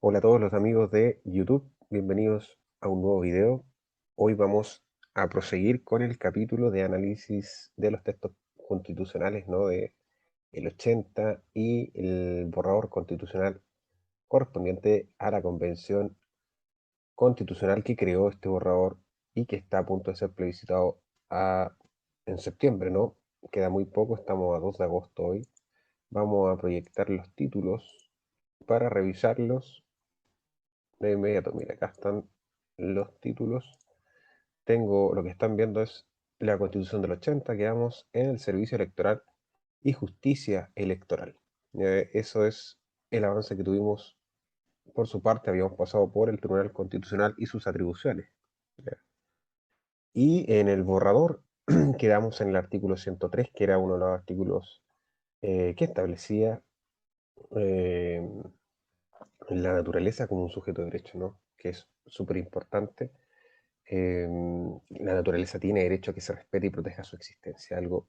Hola a todos los amigos de YouTube, bienvenidos a un nuevo video. Hoy vamos a proseguir con el capítulo de análisis de los textos constitucionales, ¿no? De el 80 y el borrador constitucional correspondiente a la convención constitucional que creó este borrador y que está a punto de ser plebiscitado en septiembre, ¿no? Queda muy poco, estamos a 2 de agosto hoy. Vamos a proyectar los títulos para revisarlos de inmediato. Mira, acá están los títulos. Tengo, lo que están viendo es la Constitución del 80, quedamos en el servicio electoral y justicia electoral. Eso es el avance que tuvimos. Por su parte, habíamos pasado por el Tribunal Constitucional y sus atribuciones. ¿Ya? Y en el borrador quedamos en el artículo 103, que era uno de los artículos que establecía eh, la naturaleza como un sujeto de derecho, ¿no? Que es súper importante. La naturaleza tiene derecho a que se respete y proteja su existencia, algo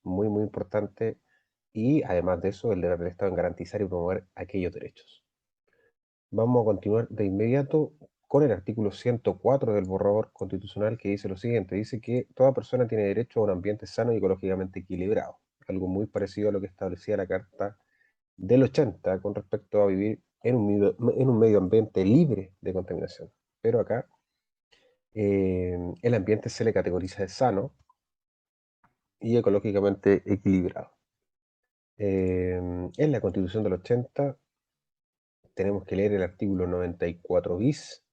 muy, muy importante. Y además de eso, el deber del Estado en garantizar y promover aquellos derechos. Vamos a continuar de inmediato con el artículo 104 del borrador constitucional, que dice lo siguiente. Dice que toda persona tiene derecho a un ambiente sano y ecológicamente equilibrado. Algo muy parecido a lo que establecía la Carta del 80 con respecto a vivir en un medio ambiente libre de contaminación. Pero acá el ambiente se le categoriza de sano y ecológicamente equilibrado. En la Constitución del 80 tenemos que leer el artículo 94 bis,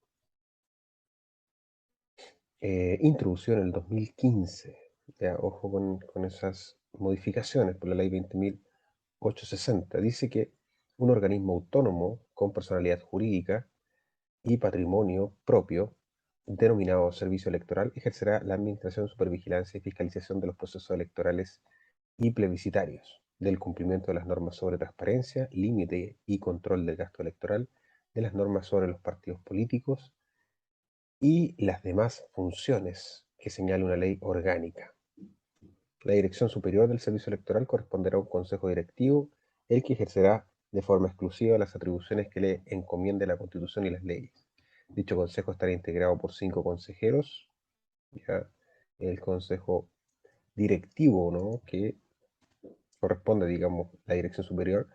introducido en el 2015. Ya, ojo con esas modificaciones por la ley 20.860. Dice que un organismo autónomo con personalidad jurídica y patrimonio propio, denominado Servicio Electoral, ejercerá la administración, supervigilancia y fiscalización de los procesos electorales y plebiscitarios, del cumplimiento de las normas sobre transparencia, límite y control del gasto electoral, de las normas sobre los partidos políticos y las demás funciones que señala una ley orgánica. La dirección superior del servicio electoral corresponderá a un consejo directivo, el que ejercerá de forma exclusiva las atribuciones que le encomiende la Constitución y las leyes. Dicho consejo estará integrado por 5 consejeros, ya el consejo directivo, ¿no? Que corresponde, digamos, la dirección superior,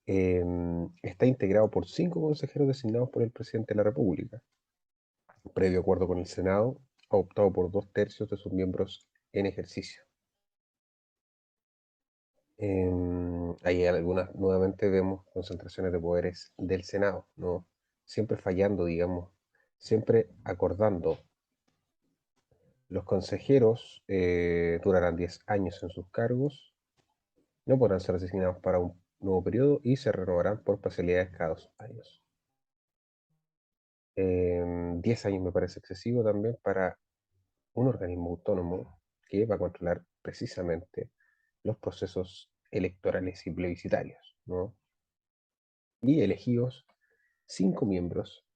está integrado por 5 consejeros designados por el presidente de la República, previo acuerdo con el Senado, optado por 2/3 de sus miembros en ejercicio. Hay algunas, nuevamente vemos concentraciones de poderes del Senado, ¿no? Siempre fallando, digamos, siempre acordando. Los consejeros durarán 10 años en sus cargos, no podrán ser designados para un nuevo periodo y se renovarán por parcialidades cada 2 años. 10 años me parece excesivo también para un organismo autónomo que va a controlar precisamente los procesos electorales y plebiscitarios, ¿no? Y elegidos 5 miembros,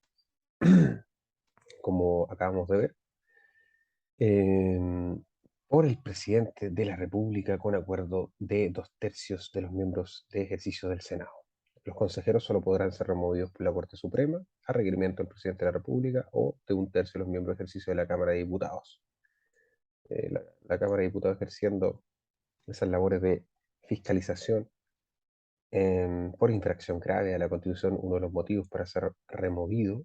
como acabamos de ver, em, por el presidente de la República con acuerdo de 2/3 de los miembros de ejercicio del Senado. Los consejeros solo podrán ser removidos por la Corte Suprema a requerimiento del presidente de la República o de 1/3 de los miembros de ejercicio de la Cámara de Diputados. La Cámara de Diputados ejerciendo esas labores de fiscalización por infracción grave a la Constitución, uno de los motivos para ser removido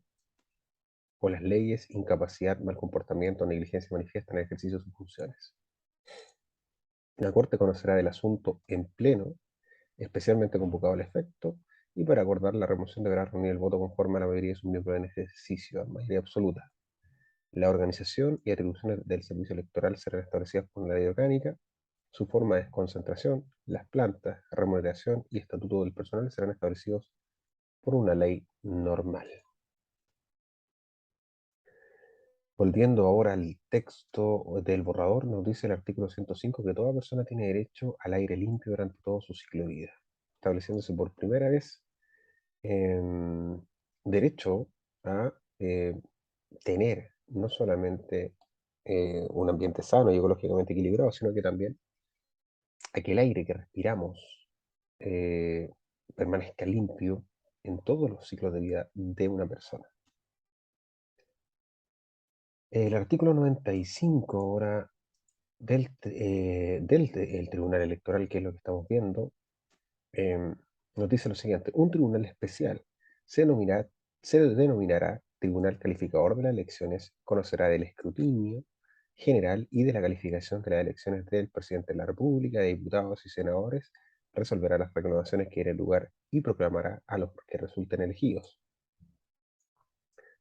o las leyes, incapacidad, mal comportamiento o negligencia manifiesta en el ejercicio de sus funciones. La Corte conocerá del asunto en pleno, especialmente convocado al efecto, y para acordar la remoción deberá reunir el voto conforme a la mayoría de sus miembros en ejercicio, mayoría absoluta. La organización y atribuciones del servicio electoral serán establecidas por una ley orgánica. Su forma de concentración, las plantas, remuneración y estatuto del personal serán establecidos por una ley normal. Volviendo ahora al texto del borrador, nos dice el artículo 105 que toda persona tiene derecho al aire limpio durante todo su ciclo de vida, estableciéndose por primera vez em, derecho a tener no solamente un ambiente sano y ecológicamente equilibrado, sino que también a que el aire que respiramos eh, permanezca limpio en todos los ciclos de vida de una persona. El artículo 95 ahora el Tribunal Electoral, que es lo que estamos viendo, em, nos dice lo siguiente: un tribunal especial se denominará, se denominará Tribunal Calificador de las Elecciones, conocerá del escrutinio general y de la calificación de las elecciones del presidente de la República, de diputados y senadores, resolverá las reclamaciones que den lugar y proclamará a los que resulten elegidos.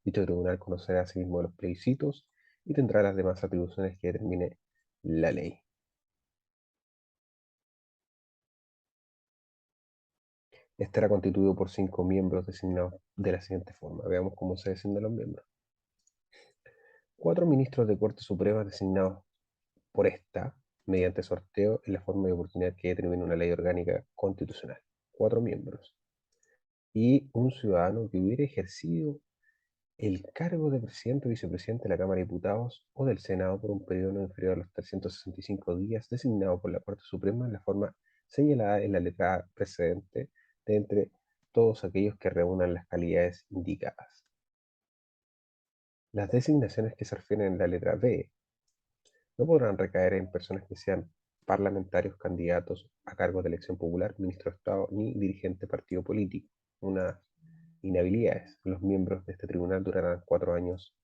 Dicho tribunal conocerá asimismo los plebiscitos y tendrá las demás atribuciones que determine la ley. Estará constituido por 5 miembros designados de la siguiente forma. Veamos cómo se designan los miembros. 4 ministros de Corte Suprema designados por esta mediante sorteo en la forma de oportunidad que determina una ley orgánica constitucional. 4 miembros. Y un ciudadano que hubiera ejercido el cargo de presidente o vicepresidente de la Cámara de Diputados o del Senado por un periodo no inferior a los 365 días, designado por la Corte Suprema en la forma señalada en la letra A precedente, de entre todos aquellos que reúnan las calidades indicadas. Las designaciones que se refieren en la letra B no podrán recaer en personas que sean parlamentarios, candidatos a cargos de elección popular, ministro de Estado ni dirigente de partido político. Unas inhabilidades. Los miembros de este tribunal durarán 4 años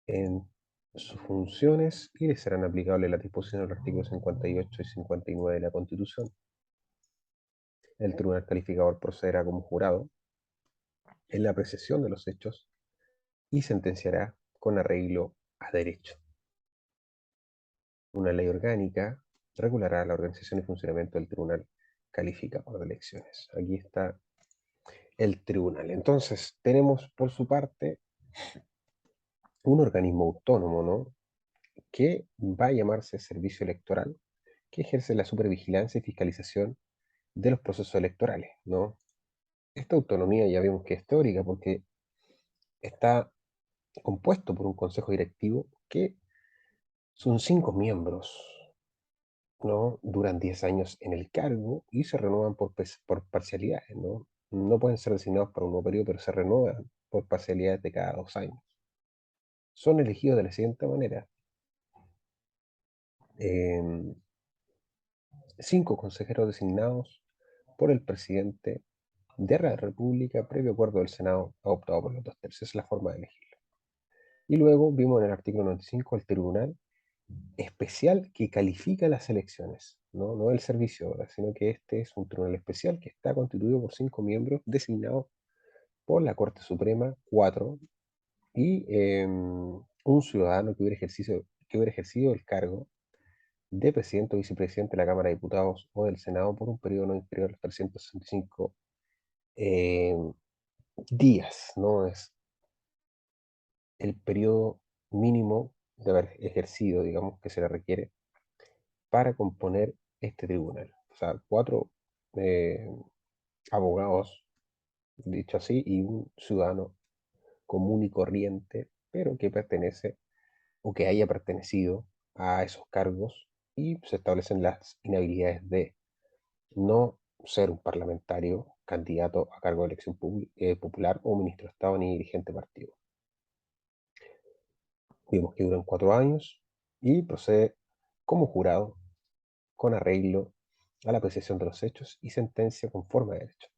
en sus funciones y les serán aplicables las disposiciones de los artículos 58 y 59 de la Constitución. El tribunal calificador procederá como jurado en la apreciación de los hechos y sentenciará con arreglo a derecho. Una ley orgánica regulará la organización y funcionamiento del tribunal calificador de elecciones. Aquí está el tribunal. Entonces, tenemos por su parte un organismo autónomo, ¿no?, que va a llamarse Servicio Electoral, que ejerce la supervigilancia y fiscalización de los procesos electorales, ¿no? Esta autonomía ya vimos que es teórica porque está compuesto por un consejo directivo que son 5 miembros, ¿no? Duran 10 años en el cargo y se renuevan por parcialidades, ¿no? No pueden ser designados para un nuevo periodo, pero se renuevan por parcialidades de cada 2 años. Son elegidos de la siguiente manera: 5 consejeros designados por el presidente de la República previo acuerdo del Senado adoptado por los 2/3. Es la forma de elegirlo. Y luego vimos en el artículo 95 el tribunal especial que califica las elecciones, no el servicio ahora, sino que este es un tribunal especial que está constituido por 5 miembros designados por la Corte Suprema, 4, y un ciudadano que hubiera ejercido el cargo de presidente o vicepresidente de la Cámara de Diputados o del Senado por un periodo no inferior a los 365 eh, días, ¿no? Es el periodo mínimo de haber ejercido, digamos, que se le requiere para componer este tribunal. O sea, 4 eh, abogados, dicho así, y un ciudadano común y corriente, pero que pertenece o que haya pertenecido a esos cargos, y se establecen las inhabilidades de no ser un parlamentario candidato a cargo de elección popular o ministro de Estado ni dirigente partido. Vimos que duran 4 años y procede como jurado con arreglo a la apreciación de los hechos y sentencia conforme a derecho.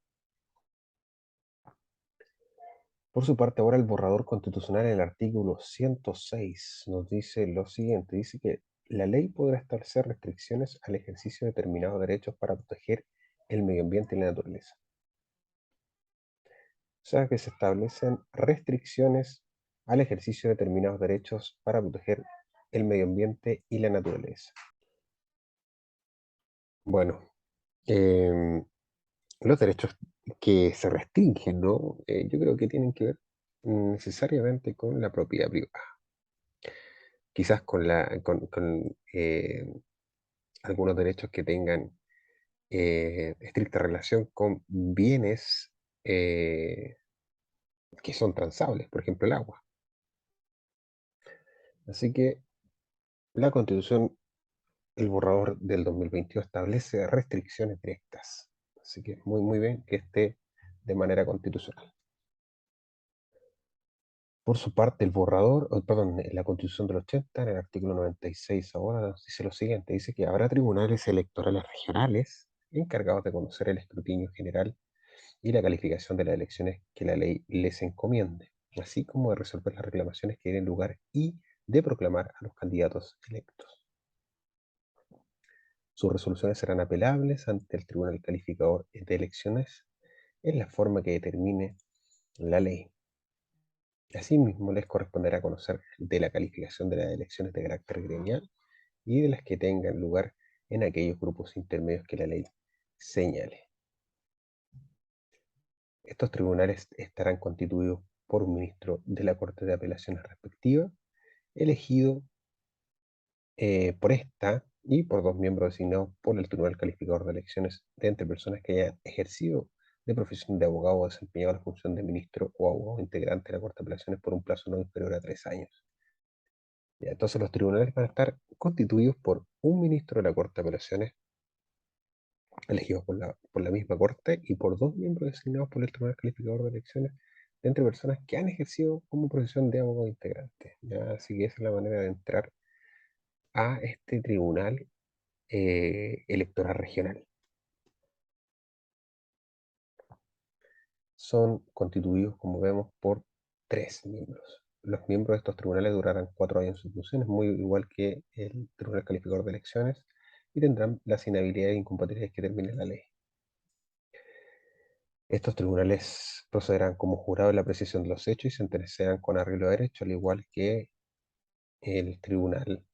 Por su parte, ahora el borrador constitucional en el artículo 106 nos dice lo siguiente: dice que la ley podrá establecer restricciones al ejercicio de determinados derechos para proteger el medio ambiente y la naturaleza. O sea, que se establecen restricciones al ejercicio de determinados derechos para proteger el medio ambiente y la naturaleza. Bueno, em, los derechos que se restringen, ¿no? Yo creo que tienen que ver necesariamente con la propiedad privada. Quizás con algunos derechos que tengan estricta relación con bienes eh, que son transables, por ejemplo el agua. Así que la Constitución, el borrador del 2022, establece restricciones directas. Así que muy, muy bien que esté de manera constitucional. Por su parte, el borrador, perdón, en la Constitución del 80, en el artículo 96 ahora, dice lo siguiente, dice que habrá tribunales electorales regionales encargados de conocer el escrutinio general y la calificación de las elecciones que la ley les encomiende, así como de resolver las reclamaciones que den lugar y de proclamar a los candidatos electos. Sus resoluciones serán apelables ante el Tribunal Calificador de Elecciones en la forma que determine la ley. Asimismo, les corresponderá conocer de la calificación de las elecciones de carácter gremial y de las que tengan lugar en aquellos grupos intermedios que la ley señale. Estos tribunales estarán constituidos por un ministro de la Corte de Apelaciones respectiva, elegido por esta y por dos miembros designados por el Tribunal Calificador de Elecciones de entre personas que hayan ejercido de profesión de abogado o desempeñado la función de ministro o abogado integrante de la Corte de Apelaciones por un plazo no inferior a 3 años. Ya, entonces los tribunales van a estar constituidos por un ministro de la Corte de Apelaciones, elegidos por la misma Corte, y por dos miembros designados por el Tribunal Calificador de Elecciones, de entre personas que han ejercido como profesión de abogado integrante. ¿Ya? Así que esa es la manera de entrar a este tribunal electoral regional. Son constituidos, como vemos, por 3 miembros. Los miembros de estos tribunales durarán 4 años en sus funciones, muy igual que el Tribunal Calificador de Elecciones, y tendrán las inhabilidades e incompatibilidades que determine la ley. Estos tribunales procederán como jurado en la apreciación de los hechos y sentenciarán con arreglo de derecho, al igual que el Tribunal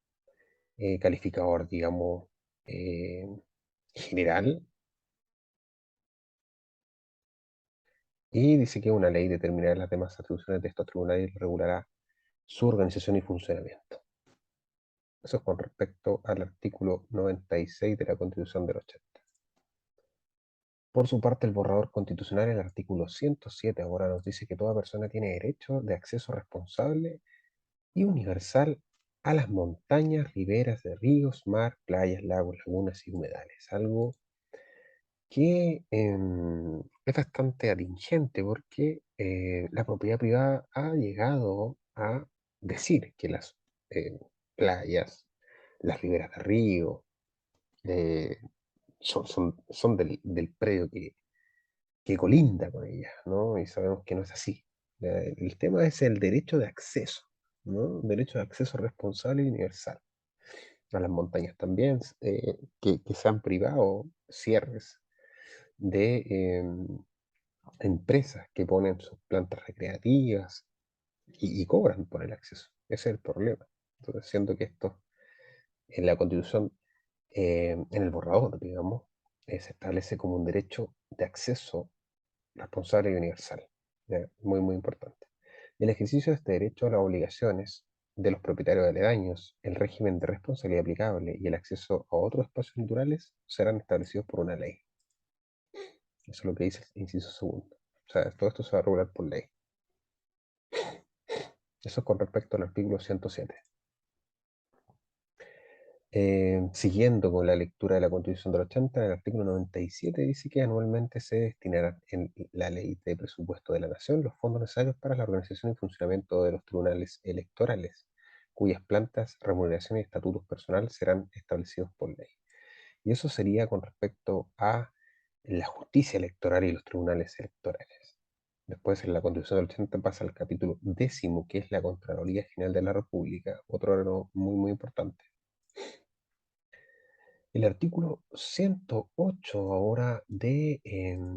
Calificador, digamos, eh, general. Y dice que una ley determinará las demás atribuciones de estos tribunales y regulará su organización y funcionamiento. Eso es con respecto al artículo 96 de la Constitución del 80. Por su parte, el borrador constitucional, el artículo 107, ahora nos dice que toda persona tiene derecho de acceso responsable y universal a las montañas, riberas de ríos, mar, playas, lagos, lagunas y humedales. Algo que es bastante atingente porque la propiedad privada ha llegado a decir que las eh, playas, las riberas de río, eh, son del predio que colinda con ellas, ¿no? Y sabemos que no es así. El tema es el derecho de acceso, ¿no? Derecho de acceso responsable y universal a las montañas también, que se han privado cierres de empresas que ponen sus plantas recreativas y cobran por el acceso. Ese es el problema. Entonces, siento que esto en la Constitución, en el borrador, digamos, se establece como un derecho de acceso responsable y universal. ¿Ya? Muy, muy importante. El ejercicio de este derecho, las obligaciones de los propietarios de aledaños, el régimen de responsabilidad aplicable y el acceso a otros espacios naturales serán establecidos por una ley. Eso es lo que dice el inciso segundo. O sea, todo esto se va a regular por ley. Eso es con respecto al artículo 107. Siguiendo con la lectura de la Constitución del 80, el artículo 97 dice que anualmente se destinarán en la ley de presupuesto de la Nación los fondos necesarios para la organización y funcionamiento de los tribunales electorales, cuyas plantas, remuneración y estatutos personales serán establecidos por ley. Y eso sería con respecto a la justicia electoral y los tribunales electorales. Después, en la Constitución del 80 pasa al capítulo 10, que es la Contraloría General de la República, otro órgano muy, muy importante. El artículo 108 ahora de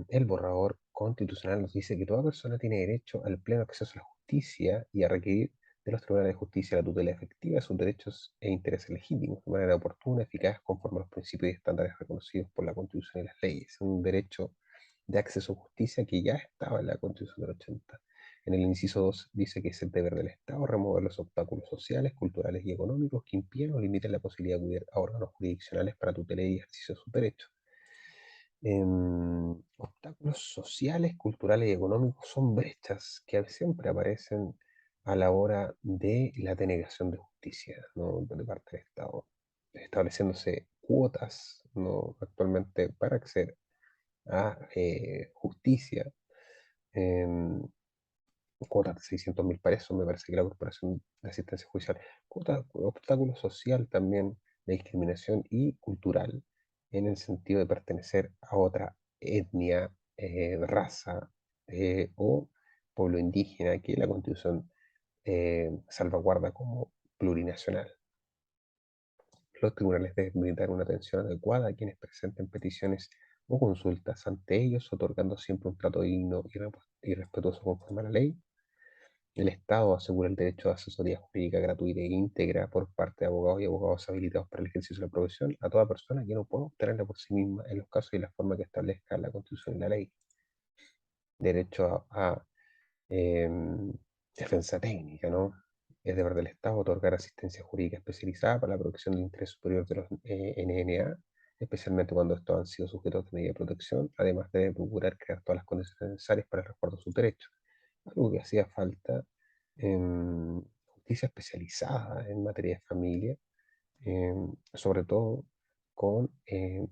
el borrador constitucional nos dice que toda persona tiene derecho al pleno acceso a la justicia y a requerir de los tribunales de justicia la tutela efectiva de sus derechos e intereses legítimos de manera oportuna, eficaz, conforme a los principios y estándares reconocidos por la Constitución y las leyes. Un derecho de acceso a justicia que ya estaba en la Constitución del 80. En el inciso 2 dice que es el deber del Estado remover los obstáculos sociales, culturales y económicos que impiden o limiten la posibilidad de acudir a órganos jurisdiccionales para tutelar y ejercicio de sus derechos. Obstáculos sociales, culturales y económicos son brechas que siempre aparecen a la hora de la denegación de justicia, ¿no? De parte del Estado, estableciéndose cuotas, ¿no? Actualmente para acceder a justicia em, cuotas de 600.000 pesos, me parece que la Corporación de Asistencia Judicial, obstáculo social también, de discriminación y cultural, en el sentido de pertenecer a otra etnia, raza o pueblo indígena que la Constitución salvaguarda como plurinacional. Los tribunales deben brindar una atención adecuada a quienes presenten peticiones o consultas ante ellos, otorgando siempre un trato digno y respetuoso conforme a la ley. El Estado asegura el derecho a asesoría jurídica gratuita e íntegra por parte de abogados y abogados habilitados para el ejercicio de la profesión a toda persona que no pueda obtenerla por sí misma en los casos y la forma que establezca la Constitución y la ley. Derecho a defensa técnica, ¿no? Es deber del Estado otorgar asistencia jurídica especializada para la protección del interés superior de los NNA, especialmente cuando estos han sido sujetos de medida de protección. Además, debe procurar crear todas las condiciones necesarias para el resguardo de sus derechos. Algo que hacía falta en justicia especializada en materia de familia, sobre todo con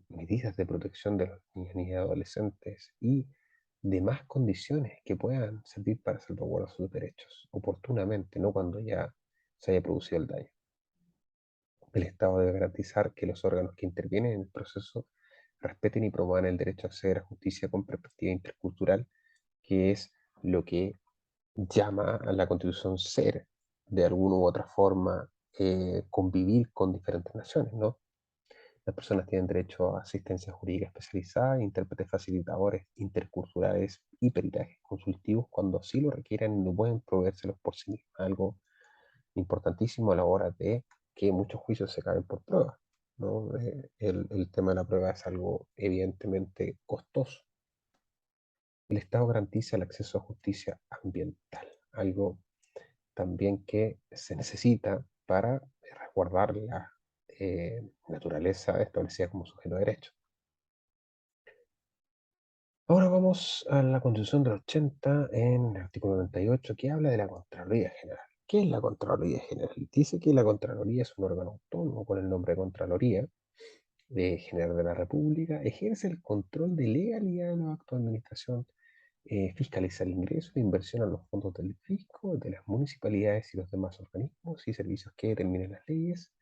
medidas de protección de los niños, niñas y adolescentes y demás condiciones que puedan servir para salvaguardar sus derechos oportunamente, no cuando ya se haya producido el daño. El Estado debe garantizar que los órganos que intervienen en el proceso respeten y promuevan el derecho a acceder a justicia con perspectiva intercultural, que es lo que llama a la Constitución ser, de alguna u otra forma, convivir con diferentes naciones, ¿no? Las personas tienen derecho a asistencia jurídica especializada, intérpretes facilitadores interculturales y peritajes consultivos cuando así lo requieran y no pueden proveérselos por sí mismos. Algo importantísimo a la hora de que muchos juicios se caen por prueba, ¿no? El tema de la prueba es algo evidentemente costoso. El Estado garantiza el acceso a justicia ambiental, algo también que se necesita para resguardar la naturaleza establecida como sujeto de derecho. Ahora vamos a la Constitución del 80 en el artículo 98 que habla de la Contraloría General. ¿Qué es la Contraloría General? Dice que la Contraloría es un órgano autónomo con el nombre de Contraloría General de la República, ejerce el control de legalidad de los actos de administración, fiscaliza el ingreso e inversión a los fondos del fisco, de las municipalidades y los demás organismos y servicios que determinen las leyes,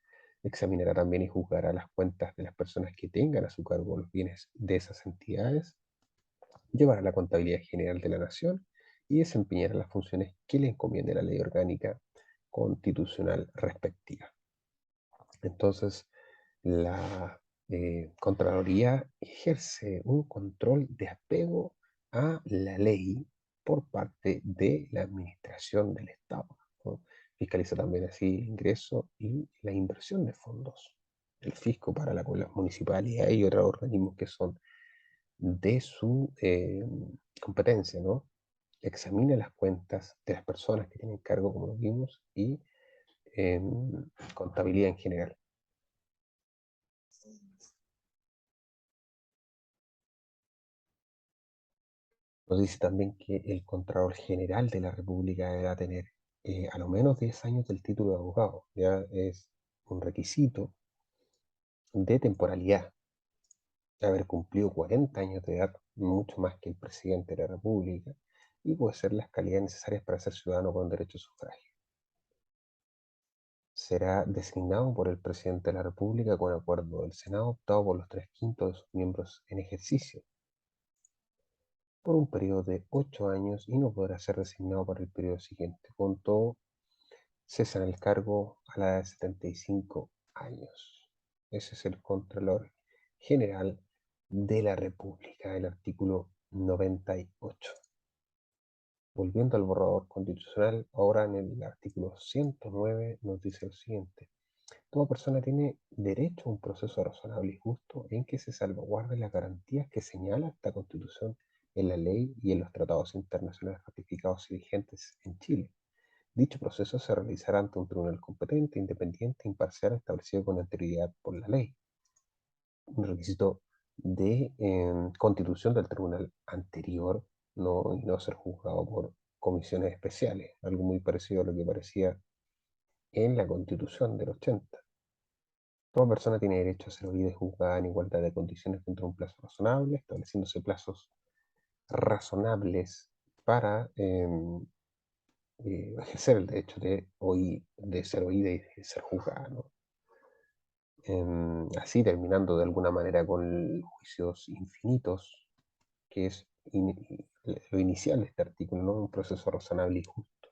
examinará también y juzgará las cuentas de las personas que tengan a su cargo los bienes de esas entidades, llevará la contabilidad general de la nación y desempeñará las funciones que le encomiende la ley orgánica constitucional respectiva. Entonces, la Contraloría ejerce un control de apego a la ley por parte de la administración del Estado, ¿no? Fiscaliza también así el ingreso y la inversión de fondos del fisco para las municipalidades y otros organismos que son de su competencia, ¿no? Examina las cuentas de las personas que tienen cargo, como lo vimos, y contabilidad en general. Nos dice también que el Contralor General de la República deberá tener a lo menos 10 años del título de abogado. Ya es un requisito de temporalidad. Haber cumplido 40 años de edad, mucho más que el presidente de la República, y poseer las calidades necesarias para ser ciudadano con derecho a sufragio. Será designado por el presidente de la República con acuerdo del Senado, optado por los 3/5 de sus miembros en ejercicio, por un periodo de 8 años y no podrá ser designado para el periodo siguiente. Con todo, cesa en el cargo a la edad de 75 años. Ese es el Contralor General de la República, el artículo 98. Volviendo al borrador constitucional, ahora en el artículo 109 nos dice lo siguiente. Toda persona tiene derecho a un proceso razonable y justo en que se salvaguarden las garantías que señala esta Constitución en la ley y en los tratados internacionales ratificados y vigentes en Chile. Dicho proceso se realizará ante un tribunal competente, independiente e imparcial establecido con anterioridad por la ley. Un requisito de constitución del tribunal anterior, no, y no ser juzgado por comisiones especiales, algo muy parecido a lo que parecía en la Constitución del 80. Toda persona tiene derecho a ser oída y juzgada en igualdad de condiciones dentro de un plazo razonable, estableciéndose plazos razonables para ejercer el derecho de ser oída y de ser juzgada, ¿no? Así terminando de alguna manera con juicios infinitos, que es lo inicial de este artículo, ¿no? Un proceso razonable y justo.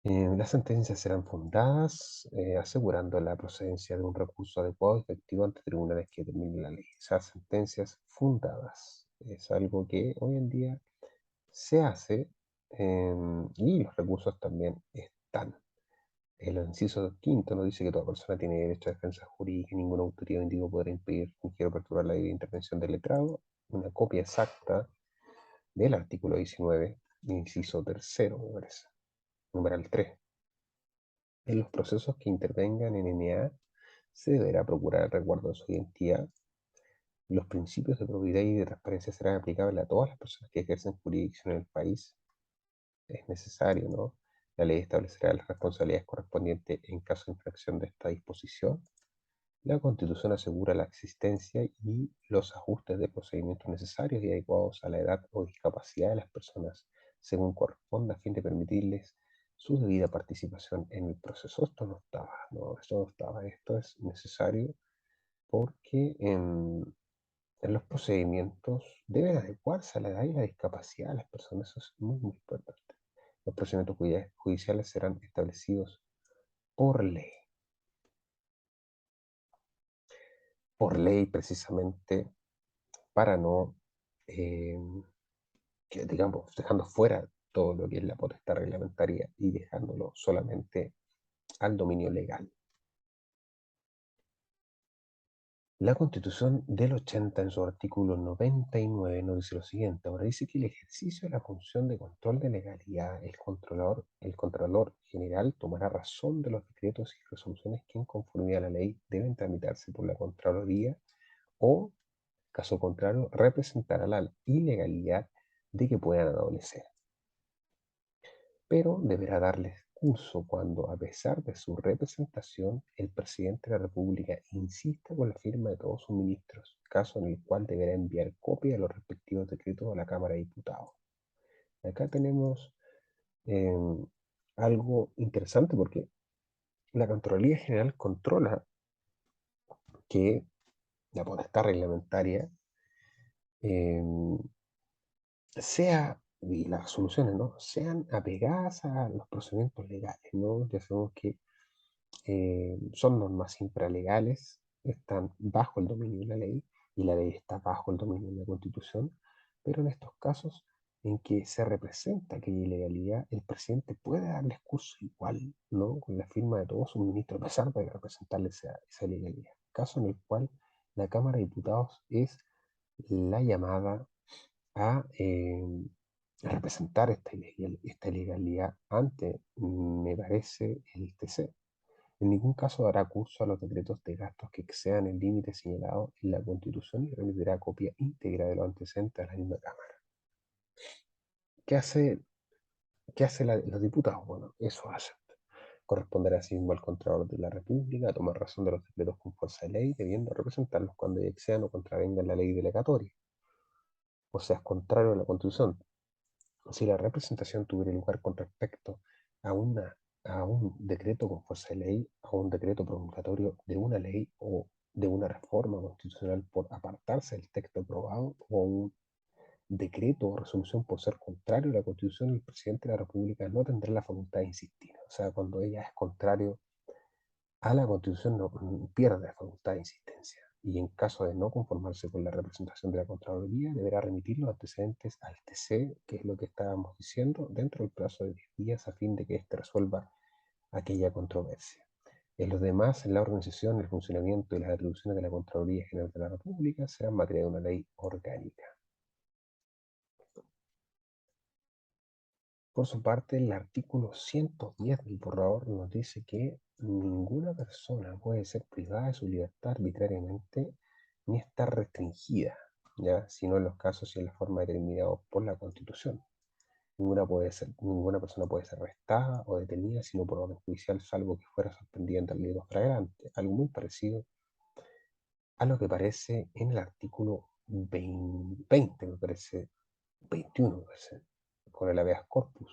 Las sentencias serán fundadas, asegurando la procedencia de un recurso adecuado y efectivo ante tribunales que determinen la ley. Esas sentencias fundadas es algo que hoy en día se hace, y los recursos también están. El inciso quinto nos dice que toda persona tiene derecho a defensa jurídica y ninguna autoridad o individuo podrá impedir, fingir o perturbar la libre intervención del letrado. Una copia exacta del artículo 19, inciso tercero, me parece, numeral 3. En los procesos que intervengan en NA se deberá procurar el resguardo de su identidad. Los principios de probidad y de transparencia serán aplicables a todas las personas que ejercen jurisdicción en el país. Es necesario, ¿no? La ley establecerá las responsabilidades correspondientes en caso de infracción de esta disposición. La Constitución asegura la existencia y los ajustes de procedimientos necesarios y adecuados a la edad o discapacidad de las personas, según corresponda, a fin de permitirles su debida participación en el proceso. Esto no estaba, no, esto no estaba. Esto es necesario porque en los procedimientos deben adecuarse a la edad y la discapacidad de las personas. Eso es muy, muy importante. Los procedimientos judiciales serán establecidos por ley. Por ley, precisamente, para no, eh, que, digamos, dejando fuera todo lo que es la potestad reglamentaria y dejándolo solamente al dominio legal. La Constitución del 80 en su artículo 99 nos dice lo siguiente. Ahora dice que el ejercicio de la función de control de legalidad, el Contralor General tomará razón de los decretos y resoluciones que en conformidad a la ley deben tramitarse por la Contraloría o, caso contrario, representará la ilegalidad de que puedan adolecer. Pero deberá darles curso cuando, a pesar de su representación, el presidente de la República insista con la firma de todos sus ministros, caso en el cual deberá enviar copia de los respectivos decretos a la Cámara de Diputados. Acá tenemos eh, algo interesante porque la Contraloría General controla que la potestad reglamentaria eh, y las soluciones, ¿no? Sean apegadas a los procedimientos legales, ¿no? Ya sabemos que son normas infralegales, están bajo el dominio de la ley y la ley está bajo el dominio de la Constitución, pero en estos casos en que se representa aquella ilegalidad, el presidente puede darles curso igual, ¿no? Con la firma de todos sus ministros, a pesar de representarles esa ilegalidad. Caso en el cual la Cámara de Diputados es la llamada a representar esta ilegalidad ante, me parece, el TC. En ningún caso dará curso a los decretos de gastos que excedan el límite señalado en la Constitución y remitirá copia íntegra de los antecedentes a la misma Cámara. ¿Qué hace, los diputados? Bueno, eso hacen. Corresponderá asimismo al Contralor de la República tomar razón de los decretos con fuerza de ley, debiendo representarlos cuando excedan o contravengan la ley delegatoria, o sea, es contrario a la Constitución. Si la representación tuviera lugar con respecto a, a un decreto con fuerza de ley, a un decreto promulgatorio de una ley o de una reforma constitucional por apartarse del texto aprobado, o un decreto o resolución por ser contrario a la Constitución, el presidente de la República no tendrá la facultad de insistir. O sea, cuando ella es contrario a la Constitución, no pierde la facultad de insistencia. Y en caso de no conformarse con la representación de la Contraloría, deberá remitir los antecedentes al TC, que es lo que estábamos diciendo, dentro del plazo de 10 días a fin de que éste resuelva aquella controversia. En los demás, en la organización, el funcionamiento y las atribuciones de la Contraloría General de la República serán materia de una ley orgánica. Por su parte, el artículo 110 del borrador nos dice que ninguna persona puede ser privada de su libertad arbitrariamente ni estar restringida, ¿ya? Sino en los casos y en la forma determinados por la Constitución. Ninguna persona puede ser arrestada o detenida sino por orden judicial, salvo que fuera suspendida en delito flagrante. Algo muy parecido a lo que aparece en el artículo 20, me parece, 21, me parece. con el habeas corpus.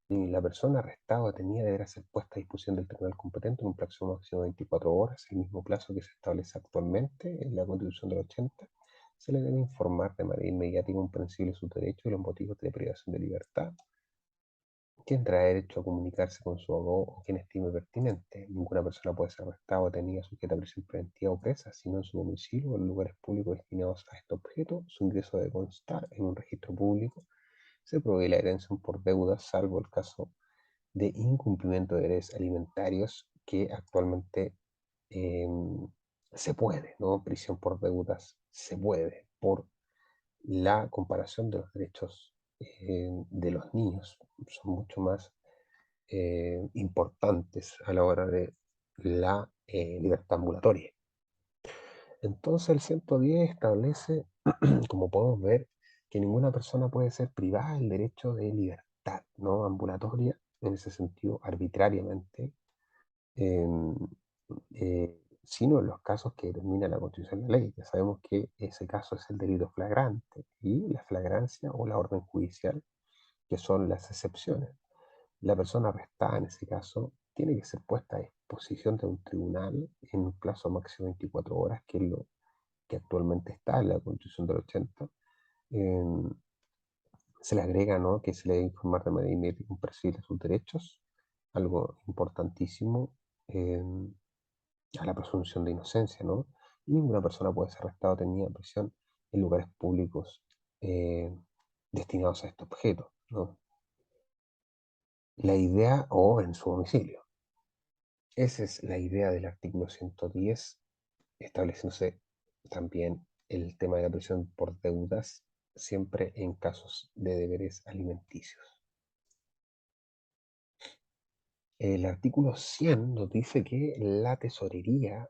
Y la persona arrestada o detenida deberá ser puesta a disposición del tribunal competente en un plazo máximo de 24 horas, el mismo plazo que se establece actualmente en la Constitución del 80. Se le debe informar de manera inmediata y comprensible sus derechos y los motivos de privación de libertad. Tendrá derecho a comunicarse con su abogado o quien estime pertinente. Ninguna persona puede ser arrestada o detenida sujeta a prisión preventiva o presa, sino en su domicilio o en lugares públicos destinados a este objeto. Su ingreso debe constar en un registro público. Se prohíbe la herencia por deudas, salvo el caso de incumplimiento de deberes alimentarios que actualmente eh, se puede, ¿no? Prisión por deudas se puede por la comparación de los derechos de los niños. Son mucho más importantes a la hora de la libertad ambulatoria. Entonces el 110 establece, como podemos ver, que ninguna persona puede ser privada del derecho de libertad, ¿no? Ambulatoria, en ese sentido, arbitrariamente, em, sino en los casos que determina la Constitución de la ley. Ya sabemos que ese caso es el delito flagrante y la flagrancia o la orden judicial, que son las excepciones. La persona arrestada en ese caso tiene que ser puesta a disposición de un tribunal en un plazo máximo de 24 horas, que es lo que actualmente está en la Constitución del 80. em, Se le agrega, ¿no?, que se le debe informar de manera inmediata y comprensible sus derechos, algo importantísimo, a la presunción de inocencia, ¿no? Y ninguna persona puede ser arrestada o detenida en prisión en lugares públicos eh, destinados a este objeto, ¿no? La idea o en su domicilio. Esa es la idea del artículo 110, estableciéndose también el tema de la prisión por deudas, siempre en casos de deberes alimenticios. El artículo 100 nos dice que las tesorerías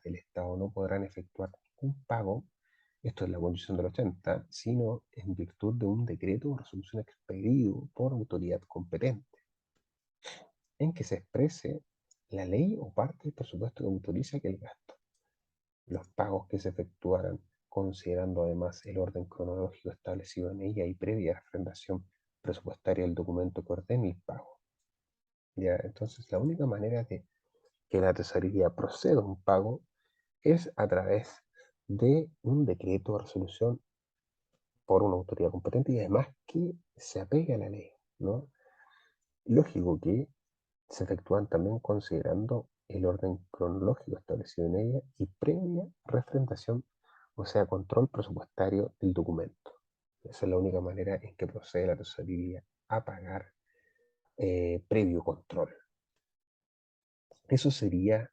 del Estado no podrán efectuar ningún pago, esto es la Constitución del 80, sino en virtud de un decreto o resolución expedido por autoridad competente, en que se exprese la ley o parte del presupuesto que autoriza que el gasto. Los pagos que se efectuaran, considerando además el orden cronológico establecido en ella y previa refrendación presupuestaria del documento que ordene el pago. Ya, entonces, la única manera de que la tesorería proceda a un pago es a través de un decreto o resolución por una autoridad competente y además que se apegue a la ley, ¿no? Lógico que se efectúan también considerando el orden cronológico establecido en ella y previa refrendación, o sea, control presupuestario del documento. Esa es la única manera en que procede la tesorería a pagar previo control. Eso sería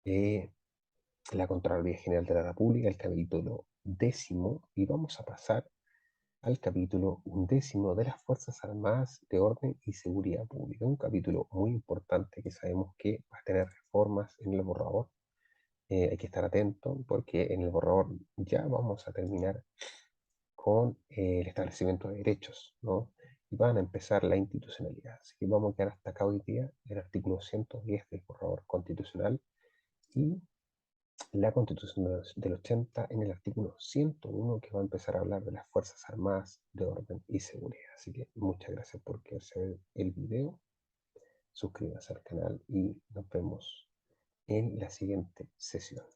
eh, la Contraloría General de la República, el capítulo 10, y vamos a pasar al capítulo 11 de las Fuerzas Armadas de Orden y Seguridad Pública. Un capítulo muy importante que sabemos que va a tener reformas en el borrador. Hay que estar atento porque en el borrador ya vamos a terminar con el establecimiento de derechos, ¿no? Y van a empezar la institucionalidad. Así que vamos a quedar hasta acá hoy día el artículo 110 del borrador constitucional y la Constitución del 80 en el artículo 101, que va a empezar a hablar de las Fuerzas Armadas de Orden y Seguridad. Así que muchas gracias por quedarse a ver el video, suscríbase al canal y nos vemos en la siguiente sesión.